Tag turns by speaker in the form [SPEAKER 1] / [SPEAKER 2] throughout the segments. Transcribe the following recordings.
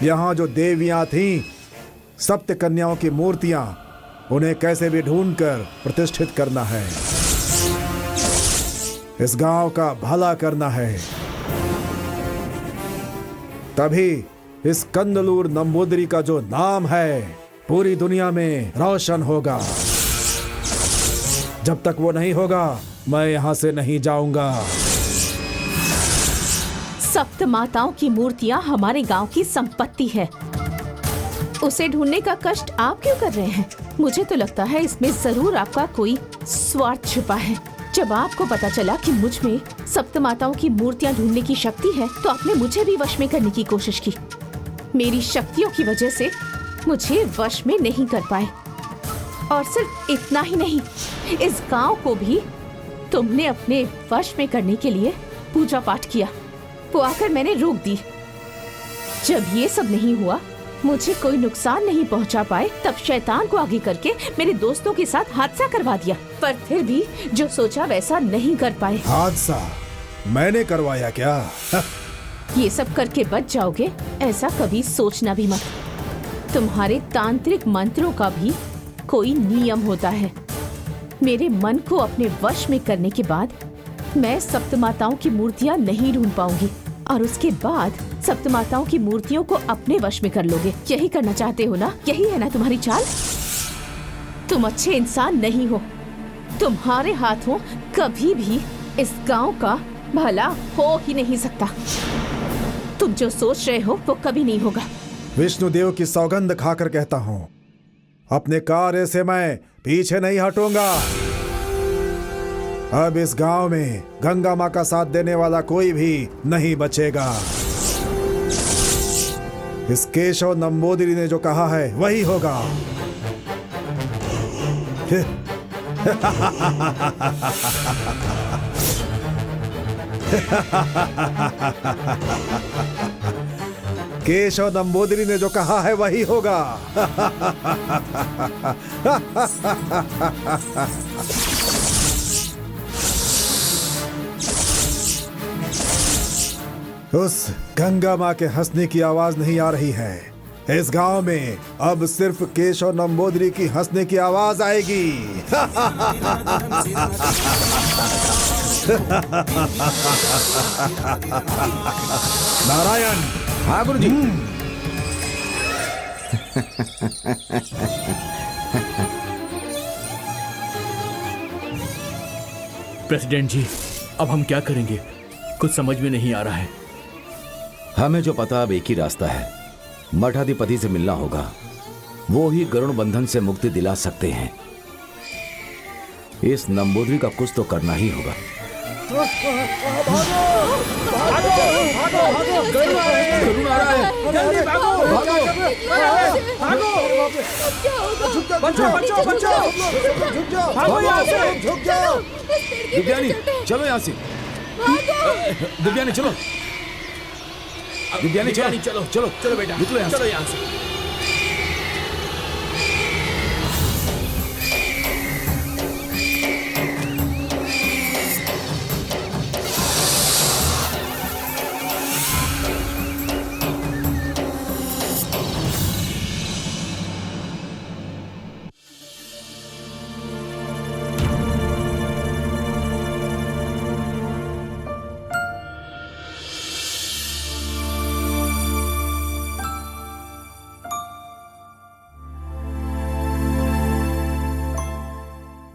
[SPEAKER 1] यहाँ जो देवियां थीं, सप्त कन्याओं की मूर्तियां, उन्हें कैसे भी ढूंढकर प्रतिष्ठित करना है। इस गांव का भला करना है, तभी इस कंदलूर नंबूदरी का जो नाम है पूरी दुनिया में रोशन होगा। जब तक वो नहीं होगा, मैं यहां से नहीं जाऊंगा।
[SPEAKER 2] सप्त माताओं की मूर्तियां हमारे गांव की संपत्ति है। उसे ढूंढने का कष्ट आप क्यों कर रहे हैं? मुझे तो लगता है इसमें जरूर आपका कोई स्वार्थ छिपा है। जब आपको पता चला कि मुझ में सप्त माताओं की मूर्तियां ढूंढने की शक्ति है, तो आपने मुझे भी वश में करने की कोशिश की। मेरी शक्तियों की वजह से मुझे वश में नहीं कर पाए। और सिर्फ इतना ही नहीं, इस गांव को भी तुमने अपने वश में करने के लिए पूजा पाठ किया, वो आकर मैंने रोक दी। जब ये सब नहीं हुआ, मुझे कोई नुकसान नहीं पहुंचा पाए, तब शैतान को आगे करके मेरे दोस्तों के साथ हादसा करवा दिया। पर फिर भी जो सोचा वैसा नहीं कर पाए।
[SPEAKER 1] हादसा मैंने करवाया क्या?
[SPEAKER 2] ये सब करके बच जाओगे, ऐसा कभी सोचना भी मत। तुम्हारे तांत्रिक मंत्रों का भी कोई नियम होता है। मेरे मन को अपने वश में करने के बाद मैं सप्तमाताओं की मूर्तियां नहीं ढूंढ पाऊंगी, और उसके बाद सप्तमाताओं की मूर्तियों को अपने वश में कर लोगे। यही करना चाहते हो ना? यही है ना तुम्हारी चाल? तुम अच्छे इंसान नहीं हो। तुम्हारे हाथों कभी भी इस गांव का भला हो ही नहीं सकता। तुम जो सोच रहे हो वो कभी नहीं होगा।
[SPEAKER 1] विष्णुदेव की सौगंध खाकर कहता हूँ, अपने कार्य से मैं पीछे नहीं हटूंगा। अब इस गांव में गंगा माँ का साथ देने वाला कोई भी नहीं बचेगा। इस केशव नंबूदिरी ने जो कहा है वही होगा। केशव नंबूदिरी ने जो कहा है वही होगा। उस गंगा माँ के हंसने की आवाज नहीं आ रही है। इस गांव में अब सिर्फ केशव नंबूदिरी की हंसने की आवाज आएगी। नारायण।
[SPEAKER 3] हाँ गुरुजी।
[SPEAKER 4] प्रेसिडेंट जी, अब हम क्या करेंगे? कुछ समझ में नहीं आ रहा है।
[SPEAKER 3] हमें जो पता, अब एक ही रास्ता है। मठाधिपति से मिलना होगा। वो ही गरुण बंधन से मुक्ति दिला सकते हैं। इस नंबूदिरी का कुछ तो करना ही होगा। दिव्यानी चलो यहाँ से। दिव्यानी चलो। दिव्यानी चलो चलो चलो चलो बेटा, निकलो यहाँ से। चलो यहाँ से।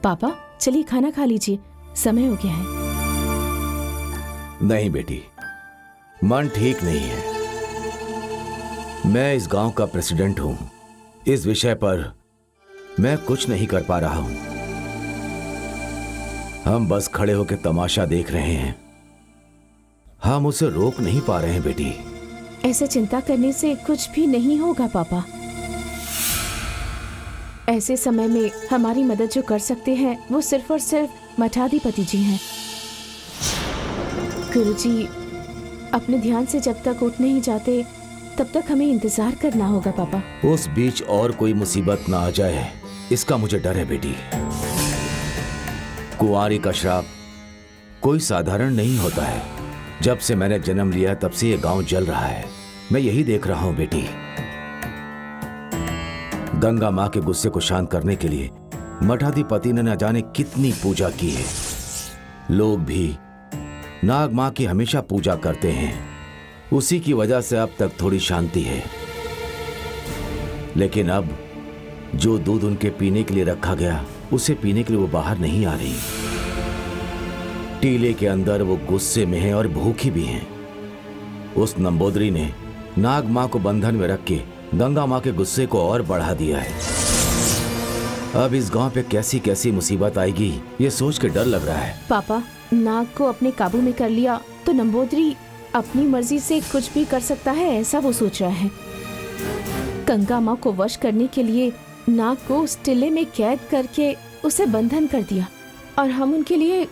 [SPEAKER 2] पापा चलिए खाना खा लीजिए, समय हो गया है।
[SPEAKER 3] नहीं बेटी, मन ठीक नहीं है। मैं इस गांव का प्रेसिडेंट हूं। इस विषय पर मैं कुछ नहीं कर पा रहा हूं। हम बस खड़े होकर तमाशा देख रहे हैं। हम उसे रोक नहीं पा रहे हैं बेटी।
[SPEAKER 2] ऐसे चिंता करने से कुछ भी नहीं होगा पापा। ऐसे समय में हमारी मदद जो कर सकते हैं वो सिर्फ और सिर्फ मठाधिपति जी हैं। गुरुजी अपने ध्यान से जब तक उठ नहीं जाते तब तक हमें इंतजार करना होगा पापा।
[SPEAKER 3] उस बीच और कोई मुसीबत ना आ जाए, इसका मुझे डर है बेटी। कुंवारी का श्राप कोई साधारण नहीं होता है। जब से मैंने जन्म लिया तब से ये गांव जल रहा है। मैं यही देख रहा हूं बेटी। गंगा मां के गुस्से को शांत करने के लिए मठाधिपति ने न जाने कितनी पूजा की है। लोग भी नाग मां की हमेशा पूजा करते हैं, उसी की वजह से अब तक थोड़ी शांति है। लेकिन अब जो दूध उनके पीने के लिए रखा गया, उसे पीने के लिए वो बाहर नहीं आ रही। टीले के अंदर वो गुस्से में है और भूखी भी हैं। उस नंबोदरी ने नाग मां को बंधन में रख के गंगा मां के गुस्से को और बढ़ा दिया है। अब इस गांव पे कैसी कैसी मुसीबत आएगी, ये सोच के डर लग रहा है।
[SPEAKER 2] पापा, नाग को अपने काबू में कर लिया तो नंबोदरी अपनी मर्जी से कुछ भी कर सकता है, ऐसा वो सोच रहा है। गंगा माँ को वश करने के लिए नाग को उस टिल्ले में कैद करके उसे बंधन कर दिया और हम उनके लिए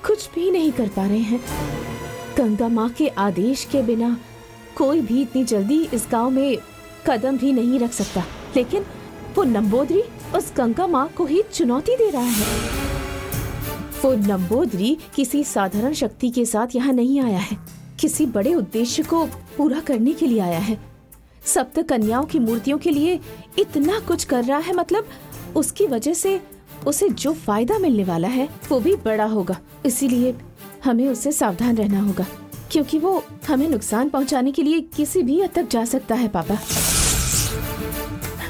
[SPEAKER 2] कुछ भी नहीं कर पा रहे हैं। गंगा माँ के आदेश के बिना कोई भी इतनी जल्दी इस गांव में कदम भी नहीं रख सकता। लेकिन वो नंबोदरी उस गंगा माँ को ही चुनौती दे रहा है। वो नंबोदरी किसी साधारण शक्ति के साथ यहाँ नहीं आया है, किसी बड़े उद्देश्य को पूरा करने के लिए आया है। सप्त कन्याओं की मूर्तियों के लिए इतना कुछ कर रहा है, मतलब उसकी वजह से उसे जो फायदा मिलने वाला है वो भी बड़ा होगा। इसीलिए हमें उससे सावधान रहना होगा, क्योंकि वो हमें नुकसान पहुंचाने के लिए किसी भी हद तक जा सकता है। पापा,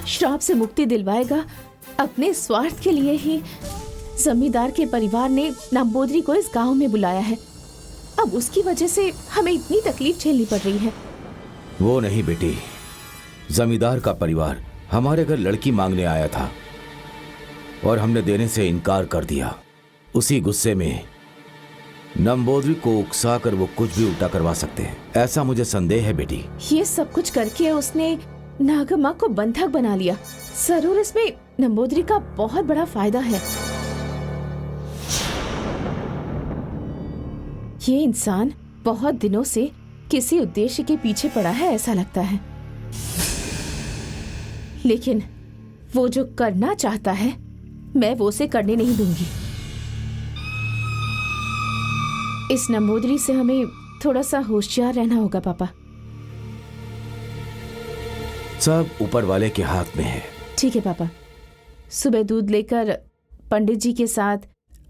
[SPEAKER 2] श्राप से मुक्ति दिलवाएगा अपने स्वार्थ के लिए ही जमींदार के परिवार ने नंबोदरी को इस गांव में बुलाया है। अब उसकी वजह से हमें इतनी तकलीफ झेलनी पड़ रही है।
[SPEAKER 3] वो नहीं बेटी, जमींदार का परिवार हमारे घर लड़की मांगने आया था और हमने देने से इनकार कर दिया। उसी गुस्से में नंबोदरी को उकसाकर वो कुछ भी उल्टा करवा सकते हैं, ऐसा मुझे संदेह है बेटी।
[SPEAKER 2] ये सब कुछ करके उसने नागम्मा को बंधक बना लिया। जरूर इसमें नंबोदरी का बहुत बड़ा फायदा है। ये इंसान बहुत दिनों से किसी उद्देश्य के पीछे पड़ा है, ऐसा लगता है। लेकिन वो जो करना चाहता है मैं वो उसे करने नहीं दूंगी। इस नंबोदरी से हमें थोड़ा सा होशियार रहना होगा पापा।
[SPEAKER 3] सब ऊपर वाले के हाथ में है।
[SPEAKER 2] ठीक है पापा, सुबह दूध लेकर पंडित जी के साथ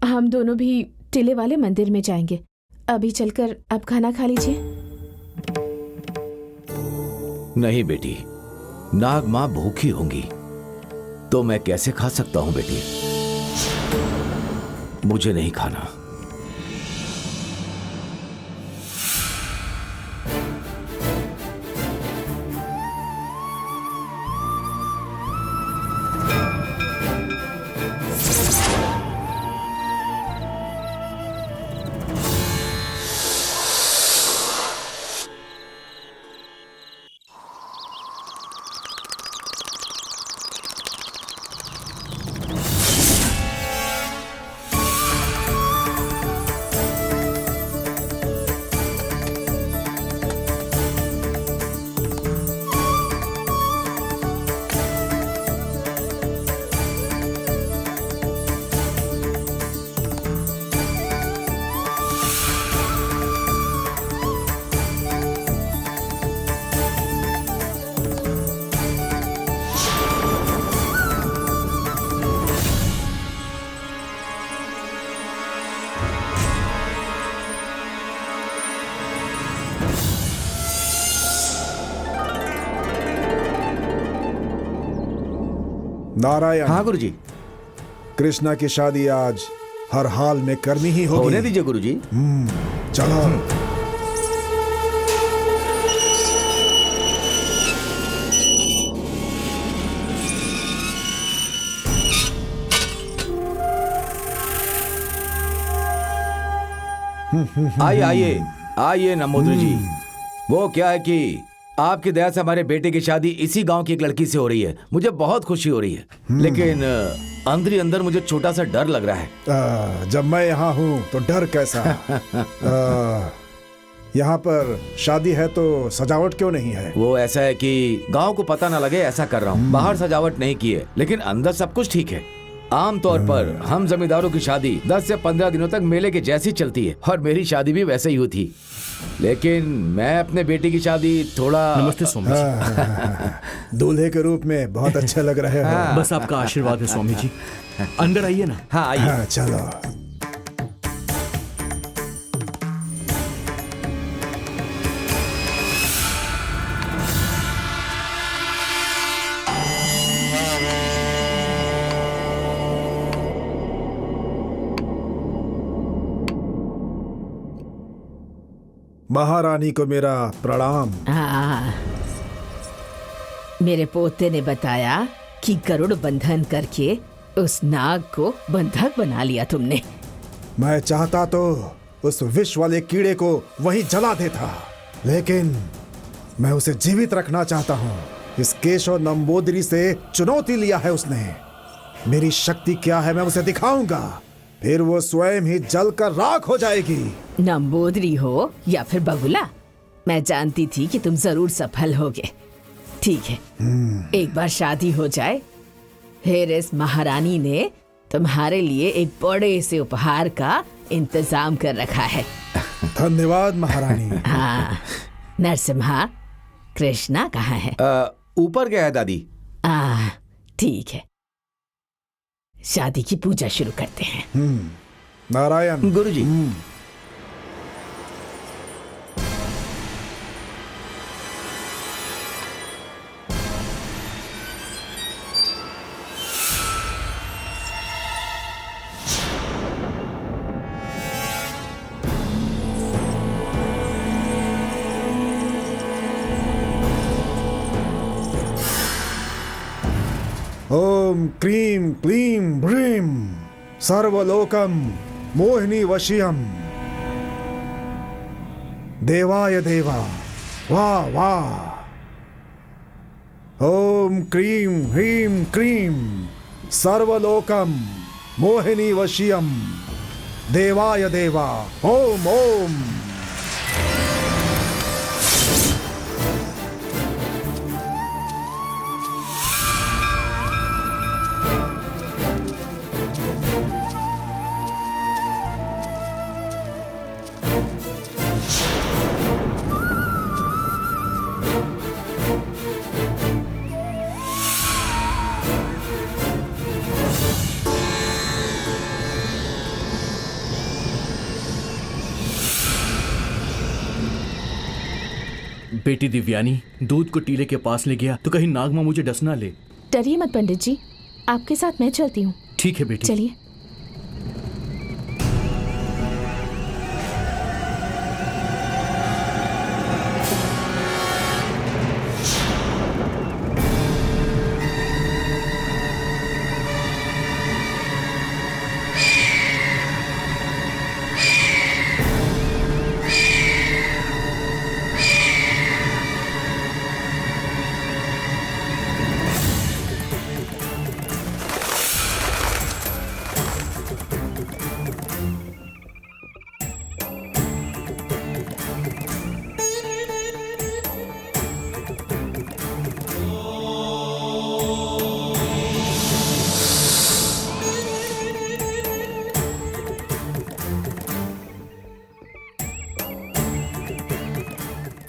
[SPEAKER 2] हम दोनों भी टिले वाले मंदिर में जाएंगे। अभी चलकर आप खाना खा लीजिए।
[SPEAKER 3] नहीं बेटी, नाग मां भूखी होंगी तो मैं कैसे खा सकता हूं बेटी? मुझे नहीं खाना।
[SPEAKER 1] नारायण।
[SPEAKER 3] हाँ गुरुजी।
[SPEAKER 1] कृष्णा की शादी आज हर हाल में करनी ही होगी।
[SPEAKER 3] होने दीजिए गुरुजी।
[SPEAKER 1] चलो।
[SPEAKER 3] आइए आइए आइए नंबोदरी जी। वो क्या है कि आपकी दया से हमारे बेटे की शादी इसी गांव की एक लड़की से हो रही है। मुझे बहुत खुशी हो रही है, लेकिन अंदर ही अंदर मुझे छोटा सा डर लग रहा है।
[SPEAKER 1] जब मैं यहाँ हूँ तो डर कैसा? यहाँ पर शादी है तो सजावट क्यों नहीं है?
[SPEAKER 3] वो ऐसा है कि गांव को पता ना लगे ऐसा कर रहा हूँ। बाहर सजावट नहीं की है, लेकिन अंदर सब कुछ ठीक है। आमतौर पर हम जमींदारों की शादी 10 से 15 दिनों तक मेले के जैसी चलती है और मेरी शादी भी वैसे ही हुई थी। लेकिन मैं अपने बेटी की शादी थोड़ा।
[SPEAKER 4] नमस्ते स्वामी जी।
[SPEAKER 1] दूल्हे के रूप में बहुत अच्छे लग रहे हो।
[SPEAKER 4] बस आपका आशीर्वाद है स्वामी जी। अंदर आइए ना।
[SPEAKER 3] हाँ आइए।
[SPEAKER 1] हाँ, चलो। महारानी को मेरा प्रणाम।
[SPEAKER 2] हाँ, मेरे पोते ने बताया कि गरुड़ बंधन करके उस नाग को बंधक बना लिया तुमने।
[SPEAKER 1] मैं चाहता तो उस विष वाले कीड़े को वहीं जला देता, लेकिन मैं उसे जीवित रखना चाहता हूँ। इस केशव नंबोदरी से चुनौती लिया है उसने। मेरी शक्ति क्या है मैं उसे दिखाऊंगा, फिर वो स्वयं ही जलकर राख हो जाएगी।
[SPEAKER 2] नंबोदरी हो या फिर बगुला, मैं जानती थी कि तुम जरूर सफल होगे। ठीक है, एक बार शादी हो जाए, फिर इस महारानी ने तुम्हारे लिए एक बड़े से उपहार का इंतजाम कर रखा है।
[SPEAKER 1] धन्यवाद महारानी।
[SPEAKER 2] हाँ, नरसिम्हा, कृष्णा कहाँ है?
[SPEAKER 3] ऊपर गया है दादी।
[SPEAKER 2] ठीक है, शादी की पूजा शुरू करते हैं।
[SPEAKER 1] नारायण।
[SPEAKER 3] गुरुजी।
[SPEAKER 1] ओम क्रीं क्लीं ब्रीं सर्वलोकम मोहिनी वशियम देवाय देवा वाह वाह। ओम क्रीं ह्रीं क्रीं सर्वलोकम मोहिनी वशियम देवाय देवा ओम ओम।
[SPEAKER 4] बेटी दिव्यानी दूध को टीले के पास ले गया तो कहीं नागमा मुझे डस ना ले।
[SPEAKER 2] डरिए मत पंडित जी, आपके साथ मैं चलती हूँ।
[SPEAKER 4] ठीक है बेटी।
[SPEAKER 2] चलिए।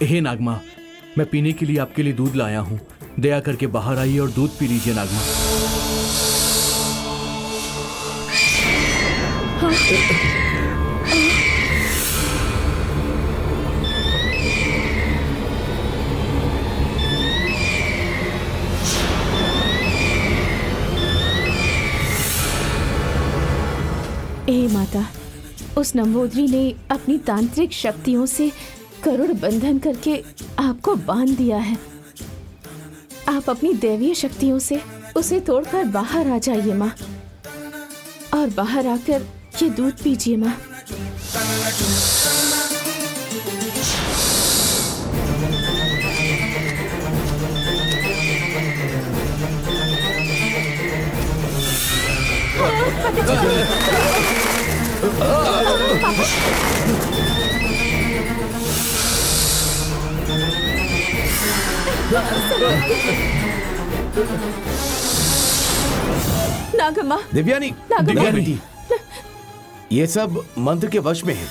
[SPEAKER 4] हे नागमा, मैं पीने के लिए आपके लिए दूध लाया हूँ। दया करके बाहर आइए और दूध पी लीजिए नागमा।
[SPEAKER 2] हे माता, उस नंबोदरी ने अपनी तांत्रिक शक्तियों से गरुड़ बंधन करके आपको बांध दिया है। आप अपनी दैवीय शक्तियों से उसे तोड़कर बाहर आ जाइए माँ, और बाहर आकर ये दूध पीजिए माँ। नागम्मा,
[SPEAKER 3] दिव्यानी,
[SPEAKER 2] नागम्मा।
[SPEAKER 3] दिव्यानी, ये सब मंत्र के वश में है।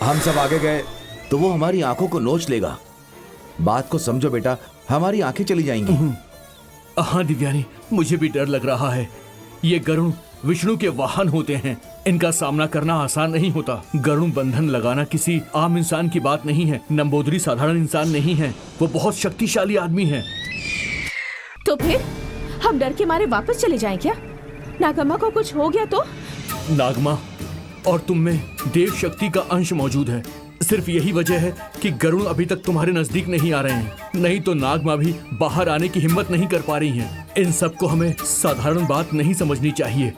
[SPEAKER 3] हम सब आगे गए तो वो हमारी आंखों को नोच लेगा। बात को समझो बेटा, हमारी आंखें चली जाएंगी।
[SPEAKER 4] हाँ दिव्यानी, मुझे भी डर लग रहा है। ये गरुण विष्णु के वाहन होते हैं, इनका सामना करना आसान नहीं होता। गरुण बंधन लगाना किसी आम इंसान की बात नहीं है। नंबोदरी साधारण इंसान नहीं है, वो बहुत शक्तिशाली आदमी है।
[SPEAKER 2] तो फिर हम डर के मारे वापस चले जाएं क्या? नागम्मा को कुछ हो गया तो?
[SPEAKER 4] नागमा, और तुम में देव शक्ति का अंश मौजूद है। सिर्फ यही वजह है कि गरुण अभी तक तुम्हारे नजदीक नहीं आ रहे हैं, नहीं तो नागमा भी बाहर आने की हिम्मत नहीं कर पा रही हैं। इन सबको हमें साधारण बात नहीं समझनी चाहिए।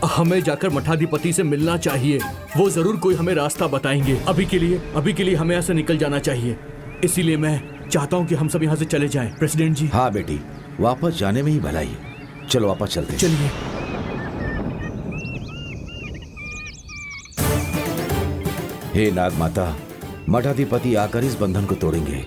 [SPEAKER 4] हमें जाकर मठाधिपति से मिलना चाहिए, वो जरूर कोई हमें रास्ता बताएंगे। अभी के लिए हमें यहाँ से निकल जाना चाहिए। इसीलिए मैं चाहता हूँ कि हम सब यहाँ से चले जाएं। प्रेसिडेंट जी।
[SPEAKER 3] हाँ बेटी, वापस जाने में ही भलाई है। चलो वापस चलते हैं।
[SPEAKER 4] चलिए।
[SPEAKER 3] हे नाग माता, मठाधिपति आकर इस बंधन को तोड़ेंगे।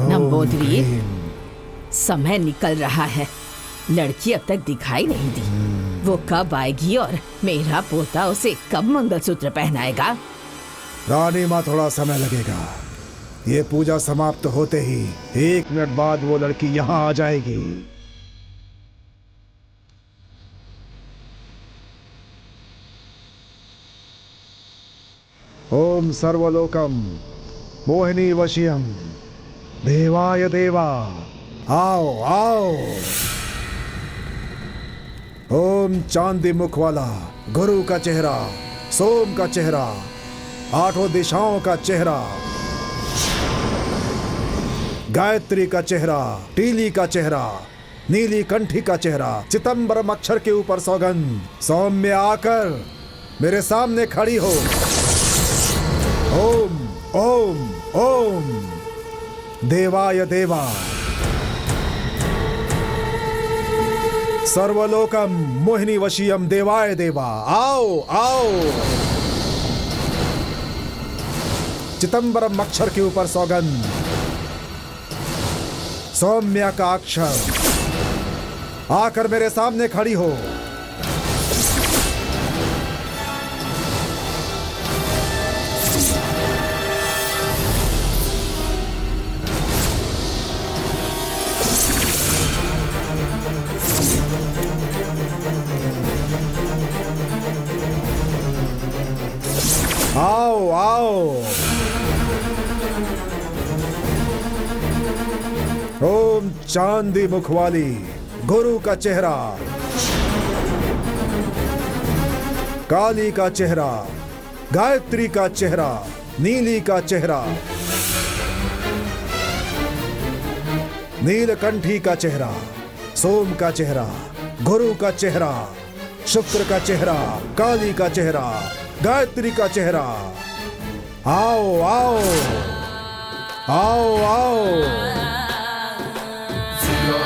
[SPEAKER 2] नंबोदरी, समय निकल रहा है। लड़की अब तक दिखाई नहीं दी। वो कब आएगी और मेरा पोता उसे कब मंगलसूत्र पहनाएगा?
[SPEAKER 1] रानी माँ, थोड़ा समय लगेगा। ये पूजा समाप्त होते ही 1 मिनट बाद वो लड़की यहाँ आ जाएगी। ओम सर्वलोकम मोहिनी वशियम देवाय देवा। आओ आओ। ओम चांदी मुख वाला गुरु का चेहरा, सोम का चेहरा, 8 दिशाओं का चेहरा, गायत्री का चेहरा, टीली का चेहरा, नीली कंठी का चेहरा, चिदंबरम अक्षर के ऊपर सौगंध। सौम्य आकर मेरे सामने खड़ी हो। ओम ओम ओम देवाय देवा। सर्वलोकम मोहिनी वशियम देवाय देवा। आओ आओ। चिदंबरम अक्षर के ऊपर सौगंध, सौम्या का अक्षर, आकर मेरे सामने खड़ी हो। आओ आओ। ओम चांदी मुख वाली गुरु का चेहरा, काली का चेहरा, गायत्री का चेहरा, नीली का चेहरा, नीलकंठी का चेहरा, सोम का चेहरा, गुरु का चेहरा, शुक्र का चेहरा, काली का चेहरा, गायत्री का चेहरा, आओ आओ आओ आओ।
[SPEAKER 5] Zero,